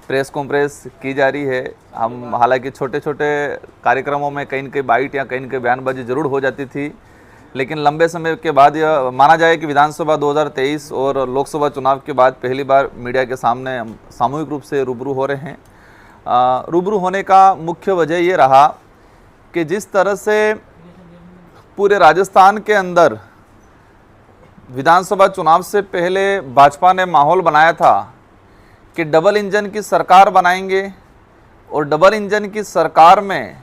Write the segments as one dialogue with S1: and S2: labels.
S1: Press conference की जा रही है। हम हालांकि छोटे छोटे कार्यक्रमों में कहीं न कहीं बाइट या कहीं न कहीं बयानबाजी जरूर हो जाती थी, लेकिन लंबे समय के बाद यह माना जाए कि विधानसभा 2023 और लोकसभा चुनाव के बाद पहली बार मीडिया के सामने हम सामूहिक रूप से रूबरू हो रहे हैं। रूबरू होने का मुख्य वजह ये रहा कि जिस तरह से पूरे राजस्थान के अंदर विधानसभा चुनाव से पहले भाजपा ने माहौल बनाया था कि डबल इंजन की सरकार बनाएंगे और डबल इंजन की सरकार में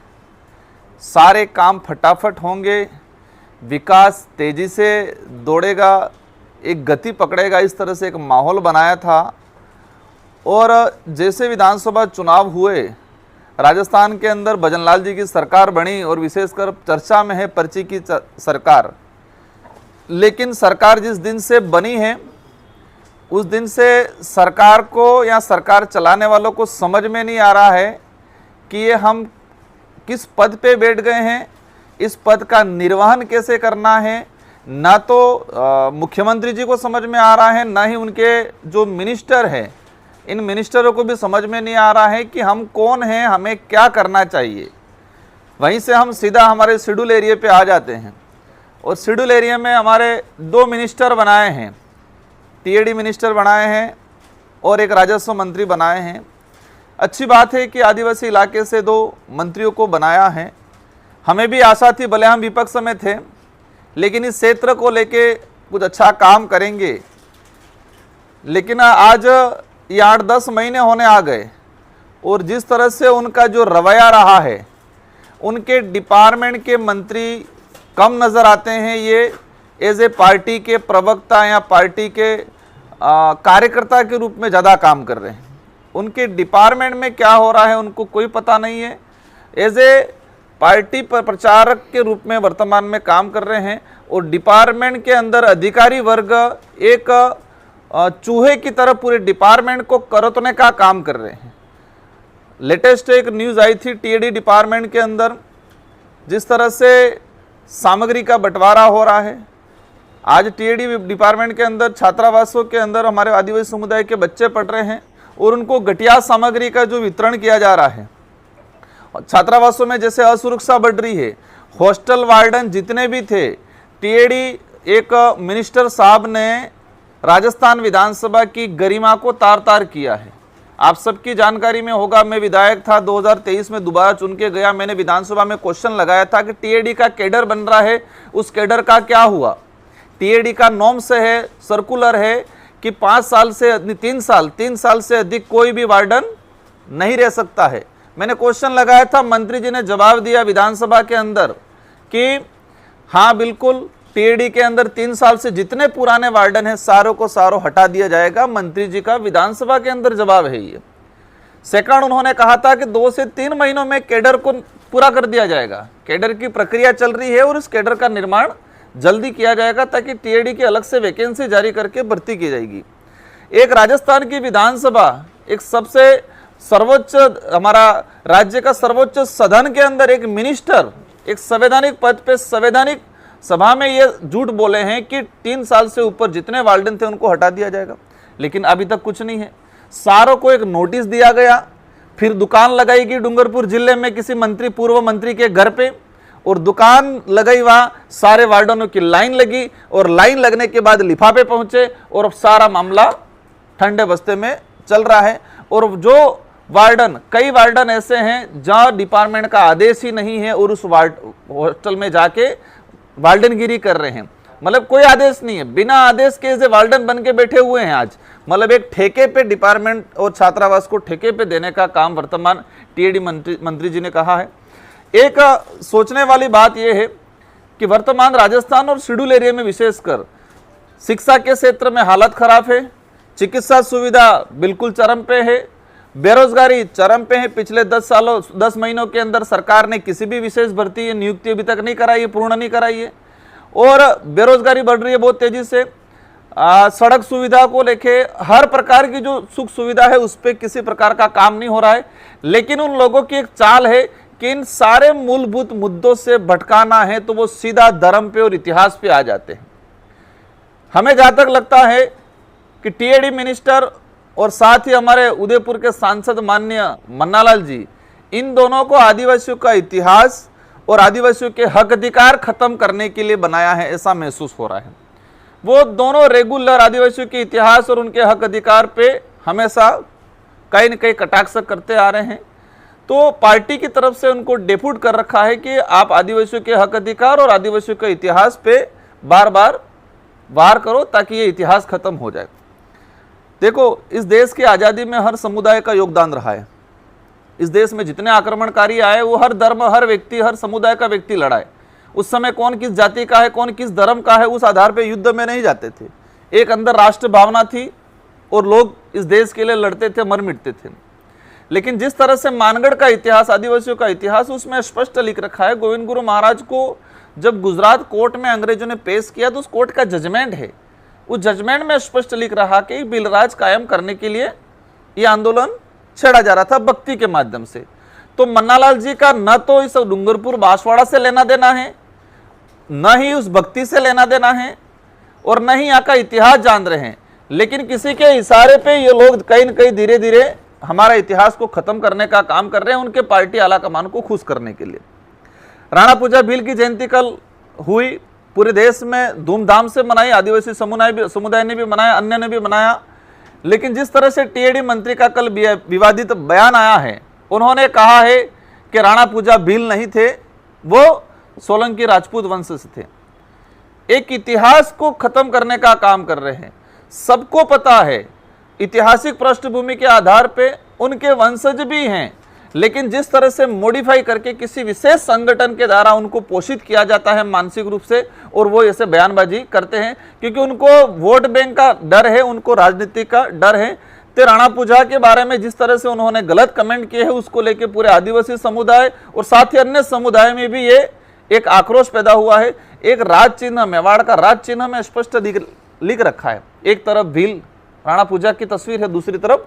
S1: सारे काम फटाफट होंगे, विकास तेजी से दौड़ेगा, एक गति पकड़ेगा, इस तरह से एक माहौल बनाया था। और जैसे विधानसभा चुनाव हुए, राजस्थान के अंदर भजनलाल जी की सरकार बनी और विशेषकर चर्चा में है पर्ची की सरकार। लेकिन सरकार जिस दिन से बनी है उस दिन से सरकार को या सरकार चलाने वालों को समझ में नहीं आ रहा है कि ये हम किस पद पे बैठ गए हैं, इस पद का निर्वहन कैसे करना है। ना तो मुख्यमंत्री जी को समझ में आ रहा है, ना ही उनके जो मिनिस्टर हैं, इन मिनिस्टरों को भी समझ में नहीं आ रहा है कि हम कौन हैं, हमें क्या करना चाहिए। वहीं से हम सीधा हमारे शेड्यूल एरिया पे आ जाते हैं और शेड्यूल एरिया में हमारे 2 मिनिस्टर बनाए हैं, टीएडी मिनिस्टर बनाए हैं और एक राजस्व मंत्री बनाए हैं। अच्छी बात है कि आदिवासी इलाके से 2 मंत्रियों को बनाया है। हमें भी आशा थी, भले हम विपक्ष में थे, लेकिन इस क्षेत्र को लेके कुछ अच्छा काम करेंगे। लेकिन आज ये 8-10 महीने होने आ गए और जिस तरह से उनका जो रवैया रहा है, उनके डिपार्टमेंट के मंत्री कम नज़र आते हैं। ये एज ए पार्टी के प्रवक्ता या पार्टी के कार्यकर्ता के रूप में ज़्यादा काम कर रहे हैं। उनके डिपार्टमेंट में क्या हो रहा है उनको कोई पता नहीं है। एज ए पार्टी पर प्रचारक के रूप में वर्तमान में काम कर रहे हैं और डिपार्टमेंट के अंदर अधिकारी वर्ग एक चूहे की तरह पूरे डिपार्टमेंट को करतने का काम कर रहे हैं। लेटेस्ट एक न्यूज़ आई थी टीएडी डिपार्टमेंट के अंदर, जिस तरह से सामग्री का बंटवारा हो रहा है। आज टीएडी डिपार्टमेंट के अंदर छात्रावासों के अंदर हमारे आदिवासी समुदाय के बच्चे पढ़ रहे हैं और उनको घटिया सामग्री का जो वितरण किया जा रहा है। छात्रावासों में जैसे असुरक्षा बढ़ रही है, हॉस्टल वार्डन जितने भी थे, टीएडी एक मिनिस्टर साहब ने राजस्थान विधानसभा की गरिमा को तार तार किया है। आप सबकी जानकारी में होगा, मैं विधायक था, 2023 में दोबारा चुन के गया। मैंने विधानसभा में क्वेश्चन लगाया था कि टीएडी का कैडर बन रहा है, उस कैडर का क्या हुआ। टीएडी का नॉर्म्स है, सर्कुलर है कि 5 साल से 3 साल से अधिक कोई भी वार्डन नहीं रह सकता है। मैंने क्वेश्चन लगाया था, मंत्री जी ने जवाब दिया विधानसभा के अंदर कि हाँ बिल्कुल, टीएडी के अंदर 3 साल से जितने पुराने वार्डन हैं सारों को सारों हटा दिया जाएगा। मंत्री जी का विधानसभा के अंदर जवाब है ये। सेकंड, उन्होंने कहा था कि 2 से 3 महीनों में कैडर को पूरा कर दिया जाएगा। कैडर की प्रक्रिया चल रही है और इस कैडर का निर्माण जल्दी किया जाएगा ताकि टीएडी की अलग से वैकेंसी जारी करके भर्ती की जाएगी। एक राजस्थान की विधानसभा, एक सबसे सर्वोच्च, हमारा राज्य का सर्वोच्च सदन के अंदर एक मिनिस्टर एक संवैधानिक पद पे संवैधानिक सभा में ये झूठ बोले हैं कि 3 साल से ऊपर जितने वार्डन थे उनको हटा दिया जाएगा। लेकिन अभी तक कुछ नहीं है। सारों को एक नोटिस दिया गया, फिर दुकान लगाई गई डूंगरपुर जिले में किसी मंत्री, पूर्व मंत्री के घर पे, और दुकान लगाई, वहाँ सारे वार्डनों की लाइन लगी और लाइन लगने के बाद लिफाफे पहुंचे और अब सारा मामला ठंडे बस्ते में चल रहा है। और जो वार्डन, कई वार्डन ऐसे हैं जहाँ डिपार्टमेंट का आदेश ही नहीं है और उस हॉस्टल में जाके वार्डनगिरी कर रहे हैं। मतलब कोई आदेश नहीं है, बिना आदेश के ऐसे वार्डन बन के बैठे हुए हैं आज। मतलब एक ठेके पे डिपार्टमेंट और छात्रावास को ठेके पे देने का काम वर्तमान टीएडी मंत्री जी ने कहा है। एक सोचने वाली बात यह है कि वर्तमान राजस्थान और शेड्यूल एरिया में विशेषकर शिक्षा के क्षेत्र में हालत खराब है, चिकित्सा सुविधा बिल्कुल चरम पे है, बेरोजगारी चरम पे है। पिछले 10 महीनों के अंदर सरकार ने किसी भी विशेष भर्ती या नियुक्ति अभी तक नहीं कराई है, पूर्ण नहीं कराई है और बेरोजगारी बढ़ रही है बहुत तेजी से। सड़क सुविधा को लेके हर प्रकार की जो सुख सुविधा है उस पर किसी प्रकार का काम नहीं हो रहा है। लेकिन उन लोगों की एक चाल है कि इन सारे मूलभूत मुद्दों से भटकाना है तो वो सीधा धर्म पे और इतिहास पे आ जाते हैं। हमें जहां तक लगता है कि टीएडी मिनिस्टर और साथ ही हमारे उदयपुर के सांसद माननीय मन्नालाल जी, इन दोनों को आदिवासियों का इतिहास और आदिवासियों के हक अधिकार खत्म करने के लिए बनाया है, ऐसा महसूस हो रहा है। वो दोनों रेगुलर आदिवासियों के इतिहास और उनके हक अधिकार पे हमेशा कहीं न कहीं कटाक्ष करते आ रहे हैं। तो पार्टी की तरफ से उनको डेप्यूट कर रखा है कि आप आदिवासियों के हक अधिकार और आदिवासियों के इतिहास पे बार बार वार करो ताकि ये इतिहास खत्म हो जाए। देखो, इस देश की आज़ादी में हर समुदाय का योगदान रहा है। इस देश में जितने आक्रमणकारी आए वो हर धर्म, हर व्यक्ति, हर समुदाय का व्यक्ति लड़ा है। उस समय कौन किस जाति का है, कौन किस धर्म का है, उस आधार पे युद्ध में नहीं जाते थे। एक अंदर राष्ट्र भावना थी और लोग इस देश के लिए लड़ते थे, मर मिटते थे। लेकिन जिस तरह से मानगढ़ का इतिहास, आदिवासियों का इतिहास, उसमें स्पष्ट लिख रखा है। गोविंद गुरु महाराज को जब गुजरात कोर्ट में अंग्रेजों ने पेश किया तो उस कोर्ट का जजमेंट है, उस जजमेंट में स्पष्ट लिख रहा कि बिलराज कायम करने के लिए ये आंदोलन छेड़ा जा रहा था भक्ति के माध्यम से। तो मन्नालाल जी का न तो इस डूंगरपुर बांसवाड़ा से लेना देना है, न ही उस भक्ति से लेना देना है, और न ही यहाँ का इतिहास जान रहे हैं। लेकिन किसी के इशारे पे ये लोग कहीं न कहीं धीरे धीरे हमारा इतिहास को खत्म करने का काम कर रहे हैं, उनके पार्टी आलाकमान को खुश करने के लिए। राणा पूजा भील की जयंती कल हुई, पूरे देश में धूमधाम से मनाई, आदिवासी समुदाय ने भी मनाया, अन्य ने भी मनाया। लेकिन जिस तरह से टीएडी मंत्री का कल विवादित बयान आया है, उन्होंने कहा है कि राणा पूजा भील नहीं थे, वो सोलंकी राजपूत वंश से थे। एक इतिहास को खत्म करने का काम कर रहे हैं। सबको पता है ऐतिहासिक पृष्ठभूमि के आधार पे उनके वंशज भी हैं, लेकिन जिस तरह से मॉडिफाई करके किसी विशेष संगठन के द्वारा उनको पोषित किया जाता है मानसिक रूप से, और वो ऐसे बयानबाजी करते हैं क्योंकि उनको वोट बैंक का डर है, उनको राजनीति का डर है। तो राणा पूजा के बारे में जिस तरह से उन्होंने गलत कमेंट किए हैं, उसको लेके पूरे आदिवासी समुदाय और साथ ही अन्य समुदाय में भी ये एक आक्रोश पैदा हुआ है। एक राज चिन्ह, मेवाड़ का राज चिन्ह में स्पष्ट लिख रखा है। एक तरफ भील राणा पूजा की तस्वीर है, दूसरी तरफ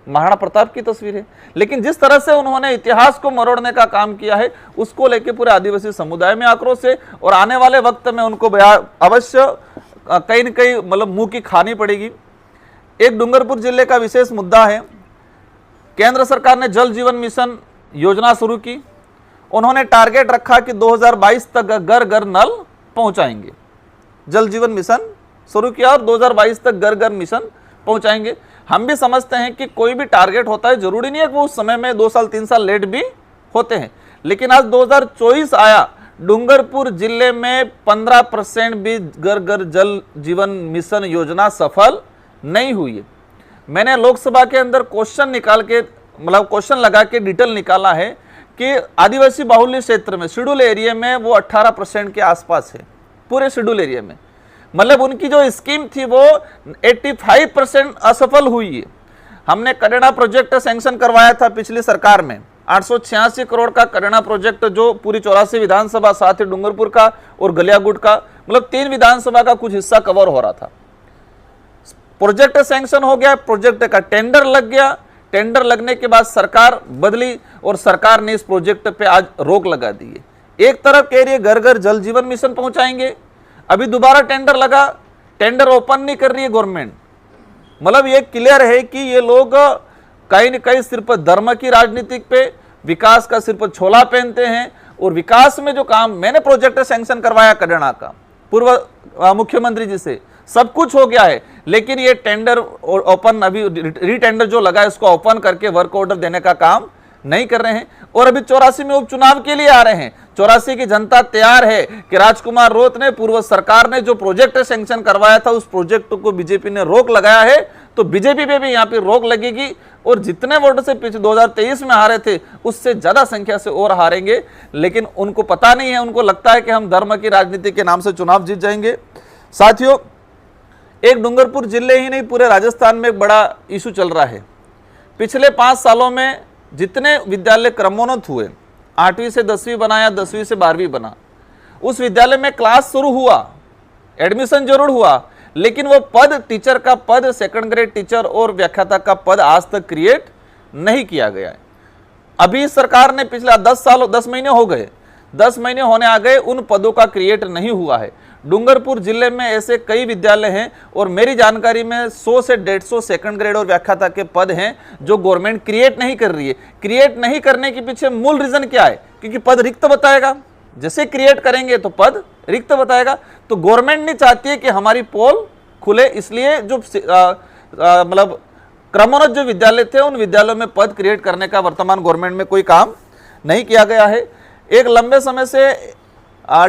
S1: महाराणा प्रताप की तस्वीर है। लेकिन जिस तरह से उन्होंने इतिहास को मरोड़ने का काम किया है, उसको लेके पूरे आदिवासी समुदाय में आक्रोश है, और आने वाले वक्त में उनको अवश्य कहीं न कहीं मतलब मुंह की खानी पड़ेगी। एक डूंगरपुर जिले का विशेष मुद्दा है, केंद्र सरकार ने जल जीवन मिशन योजना शुरू की। उन्होंने टारगेट रखा कि 2022 तक घर घर नल पहुंचाएंगे। जल जीवन मिशन शुरू किया और 2022 तक घर घर मिशन पहुंचाएंगे। हम भी समझते हैं कि कोई भी टारगेट होता है, जरूरी नहीं है कि वो उस समय में 2 साल 3 साल लेट भी होते हैं। लेकिन आज 2024 आया, डूंगरपुर जिले में 15% भी घर घर जल जीवन मिशन योजना सफल नहीं हुई है। मैंने लोकसभा के अंदर क्वेश्चन निकाल के मतलब क्वेश्चन लगा के डिटेल निकाला है कि आदिवासी बाहुल्य क्षेत्र में, शेड्यूल एरिया में वो 18% के आसपास है, पूरे शेड्यूल एरिया में। मतलब उनकी जो स्कीम थी वो 85% असफल हुई है। हमने करेणा प्रोजेक्ट सैंक्शन करवाया था पिछली सरकार में, 886 करोड़ का करेणा प्रोजेक्ट, जो पूरी 84 विधानसभा, साथ ही डूंगरपुर का और गलियागुट का, मतलब 3 विधानसभा का कुछ हिस्सा कवर हो रहा था। प्रोजेक्ट सैंक्शन हो गया, प्रोजेक्ट का टेंडर लग गया। टेंडर लगने के बाद सरकार बदली और सरकार ने इस प्रोजेक्ट पे आज रोक लगा दी है। एक तरफ कह रही है घर घर जल जीवन मिशन पहुंचाएंगे, अभी दोबारा टेंडर लगा, टेंडर ओपन नहीं कर रही है गवर्नमेंट। मतलब ये क्लियर है कि ये लोग कहीं न कहीं सिर्फ धर्म की राजनीति पे, विकास का सिर्फ छोला पहनते हैं। और विकास में जो काम मैंने प्रोजेक्ट सैंक्शन करवाया करेणा का पूर्व मुख्यमंत्री जी से, सब कुछ हो गया है, लेकिन ये टेंडर ओपन, अभी रीटेंडर जो लगा है उसको ओपन करके वर्क ऑर्डर देने का काम नहीं कर रहे हैं। और अभी 84 में उपचुनाव के लिए आ रहे हैं। 84 की जनता तैयार है कि राजकुमार रोत ने, पूर्व सरकार ने जो प्रोजेक्ट सैंक्शन करवाया था, उस प्रोजेक्ट को बीजेपी ने रोक लगाया है, तो बीजेपी पे भी यहाँ पे रोक लगेगी। और जितने वोट से पिछले 2023 में हारे थे, उससे ज्यादा संख्या से और हारेंगे। लेकिन उनको पता नहीं है, उनको लगता है कि हम धर्म की राजनीति के नाम से चुनाव जीत जाएंगे। साथियों, एक डूंगरपुर जिले ही नहीं, पूरे राजस्थान में एक बड़ा इशू चल रहा है। पिछले 5 सालों में जितने विद्यालय क्रमोन्नत हुए, 8वीं से 10वीं बनाया, 10वीं से 12वीं बना, उस विद्यालय में क्लास शुरू हुआ, एडमिशन जरूर हुआ, लेकिन वो पद, टीचर का पद, सेकंड ग्रेड टीचर और व्याख्याता का पद आज तक क्रिएट नहीं किया गया है। अभी सरकार ने पिछला 10 महीने हो गए, 10 महीने होने आ गए, उन पदों का क्रिएट नहीं हुआ है। डूंगरपुर जिले में ऐसे कई विद्यालय हैं और मेरी जानकारी में 100 से 150 सेकंड ग्रेड और व्याख्याता के पद हैं जो गवर्नमेंट क्रिएट नहीं कर रही है। क्रिएट नहीं करने के पीछे मूल रीजन क्या है? क्योंकि पद रिक्त बताएगा, जैसे क्रिएट करेंगे तो पद रिक्त बताएगा। तो गवर्नमेंट नहीं चाहती है कि हमारी पोल खुले, इसलिए जो मतलब क्रमोन्नत जो विद्यालय थे उन विद्यालयों में पद क्रिएट करने का वर्तमान गवर्नमेंट में कोई काम नहीं किया गया है। एक लंबे समय से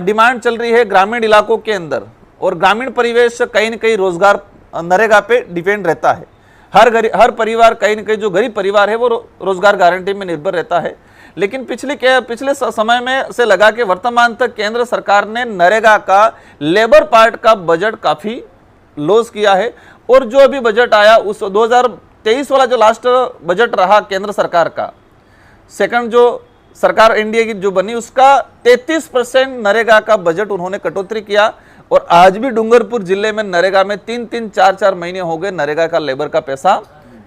S1: डिमांड चल रही है ग्रामीण इलाकों के अंदर, और ग्रामीण परिवेश कहीं न कहीं रोजगार नरेगा पे डिपेंड रहता है। हर परिवार कहीं न कहीं जो गरीब परिवार है वो रोजगार गारंटी में निर्भर रहता है। लेकिन पिछले समय में से लगा कि वर्तमान तक केंद्र सरकार ने नरेगा का लेबर पार्ट का बजट काफी लॉस किया है, और जो अभी बजट आया उस 2023 वाला जो लास्ट बजट रहा केंद्र सरकार का, सेकंड जो सरकार एनडीए की जो बनी, उसका 33% नरेगा का बजट उन्होंने कटौती किया। और आज भी डूंगरपुर जिले में नरेगा में 3-3, 4-4 महीने हो गए नरेगा का लेबर का पैसा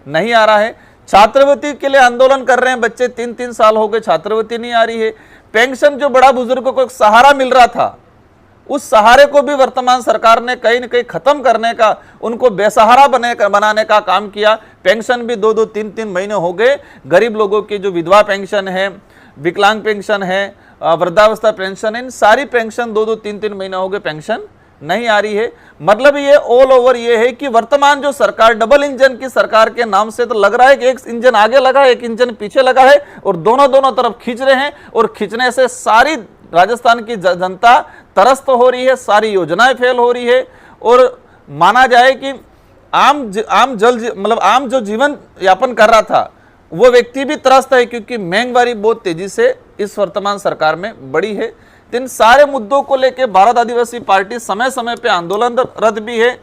S1: नहीं आ रहा है। छात्रवृत्ति के लिए आंदोलन कर रहे हैं बच्चे, 3-3 साल हो गए छात्रवृत्ति नहीं आ रही है। पेंशन जो बड़ा बुजुर्गों को एक सहारा मिल रहा था, उस सहारे को भी वर्तमान सरकार ने कहीं न कहीं खत्म करने का, उनको बेसहारा बनाने का काम किया। पेंशन भी 2-2, 3-3 महीने हो गए। गरीब लोगों की जो विधवा पेंशन है, विकलांग पेंशन है, वृद्धावस्था पेंशन है, इन सारी पेंशन 2-2, 3-3 महीने हो गए पेंशन नहीं आ रही है। मतलब ये ऑल ओवर ये है कि वर्तमान जो सरकार डबल इंजन की सरकार के नाम से तो लग रहा है कि एक इंजन आगे लगा है, एक इंजन पीछे लगा है, और दोनों तरफ खींच रहे हैं, और खींचने से सारी राजस्थान की जनता त्रस्त हो रही है, सारी योजनाएं फेल हो रही है। और माना जाए कि आम जो जीवन यापन कर रहा था वो व्यक्ति भी त्रस्त है, क्योंकि महंगाई बहुत तेजी से इस वर्तमान सरकार में बढ़ी है। इन सारे मुद्दों को लेकर भारत आदिवासी पार्टी समय समय पे आंदोलनरत भी है,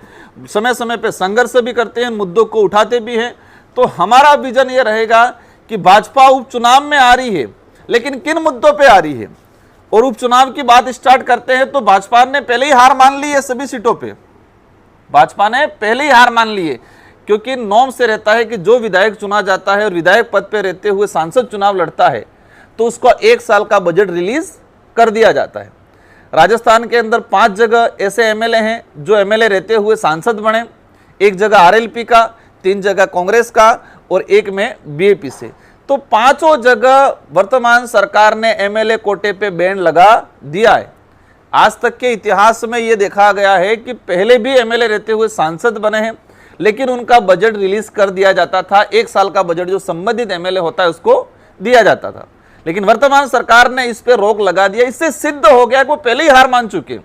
S1: समय समय पे संघर्ष भी करते हैं, मुद्दों को उठाते भी हैं। तो हमारा विजन ये रहेगा कि भाजपा उपचुनाव में आ रही है, लेकिन किन मुद्दों पे आ रही है? और उपचुनाव की बात स्टार्ट करते हैं तो भाजपा ने पहले ही हार मान ली है सभी सीटों पे। भाजपा ने पहले ही हार मान ली है, क्योंकि नॉर्म से रहता है कि जो विधायक चुना जाता है और विधायक पद पे रहते हुए सांसद चुनाव लड़ता है तो उसको 1 साल का बजट रिलीज कर दिया जाता है। राजस्थान के अंदर 5 जगह ऐसे एमएलए हैं जो एमएलए रहते हुए सांसद बने, 1 जगह आरएलपी का, 3 जगह कांग्रेस का और 1 में बीएपी से। तो 5 जगह वर्तमान सरकार ने एमएलए कोटे पे बैन लगा दिया है। आज तक के इतिहास में यह देखा गया है कि पहले भी एमएलए रहते हुए सांसद बने हैं, लेकिन उनका बजट रिलीज कर दिया जाता था। 1 साल का बजट जो संबंधित एमएलए होता है उसको दिया जाता था, लेकिन वर्तमान सरकार ने इस पे रोक लगा दिया। इससे सिद्ध हो गया कि वो पहले ही हार मान चुके,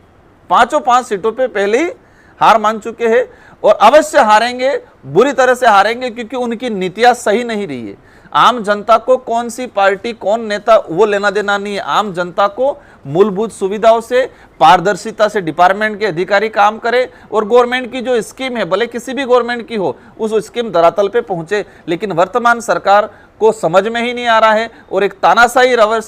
S1: 5 सीटों पे पहले ही हार मान चुके हैं, और अवश्य हारेंगे, बुरी तरह से हारेंगे, क्योंकि उनकी नीतियां सही नहीं रही है। आम जनता को कौन सी पार्टी, कौन नेता, वो लेना देना नहीं है। आम जनता को मूलभूत सुविधाओं से, पारदर्शिता से डिपार्टमेंट के अधिकारी काम करे, और गवर्नमेंट की जो स्कीम है, भले किसी भी गवर्नमेंट की हो, उस स्कीम धरातल पे पहुंचे। लेकिन वर्तमान सरकार को समझ में ही नहीं आ रहा है, और एक तानाशाही रवैया